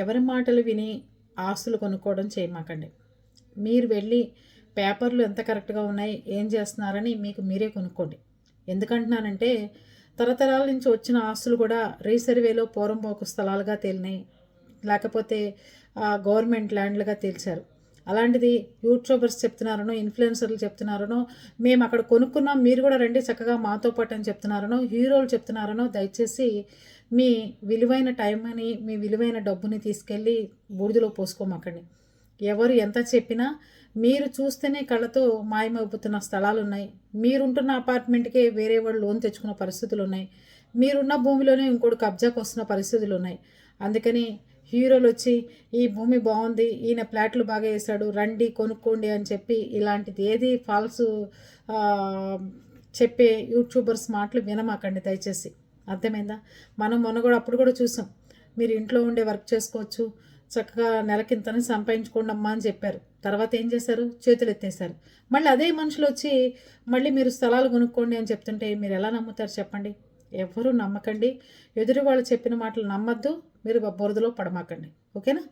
ఎవరి మాటలు విని ఆస్తులు కొనుక్కోవడం చేయమాకండి. మీరు వెళ్ళి పేపర్లు ఎంత కరెక్ట్గా ఉన్నాయి, ఏం చేస్తున్నారని మీకు మీరే కొనుక్కోండి. ఎందుకంటున్నానంటే తరతరాల నుంచి వచ్చిన ఆస్తులు కూడా రీసర్వేలో పూర్వంపోకు స్థలాలుగా తేలినాయి, లేకపోతే గవర్నమెంట్ ల్యాండ్లుగా తేల్చారు. అలాంటిది యూట్యూబర్స్ చెప్తున్నారనో, ఇన్ఫ్లుయెన్సర్లు చెప్తున్నారనో, మేము అక్కడ కొనుక్కున్నాం మీరు కూడా రండి చక్కగా మాతో పాటు అని చెప్తున్నారనో, హీరోలు చెప్తున్నారనో దయచేసి మీ విలువైన టైంని, మీ విలువైన డబ్బుని తీసుకెళ్ళి బూడిదలో పోసుకోమాకండి. ఎవరు ఎంత చెప్పినా మీరు చూస్తేనే కళ్ళతో మాయమైపోతున్న స్థలాలు ఉన్నాయి. మీరుంటున్న అపార్ట్మెంట్కే వేరే వాళ్ళు లోన్ తెచ్చుకున్న పరిస్థితులు ఉన్నాయి. మీరున్న భూమిలోనే ఇంకోటి కబ్జాకు వస్తున్న పరిస్థితులు ఉన్నాయి. అందుకని హీరోలు వచ్చి ఈ భూమి బాగుంది, ఈయన ఫ్లాట్లు బాగా వేశాడు, రండి కొనుక్కోండి అని చెప్పి ఇలాంటిది ఏది ఫాల్స్ చెప్పే యూట్యూబర్స్ మాటలు వినమాకండి దయచేసి. అర్థమైందా? మనం మొన్న కూడా అప్పుడు కూడా చూసాం, మీరు ఇంట్లో ఉండే వర్క్ చేసుకోవచ్చు, చక్కగా నెలకింతని సంపాదించుకోండి అమ్మా అని చెప్పారు. తర్వాత ఏం చేశారు? చేతులు ఎత్తేసారు. మళ్ళీ అదే మనుషులు వచ్చి మళ్ళీ మీరు స్థలాలు కొనుక్కోండి అని చెప్తుంటే మీరు ఎలా నమ్ముతారు చెప్పండి? ఎవరు నమ్మకండి. ఎదురు వాళ్ళు చెప్పిన మాటలు నమ్మద్దు, మీరు బురదలో పడమాకండి. ఓకేనా?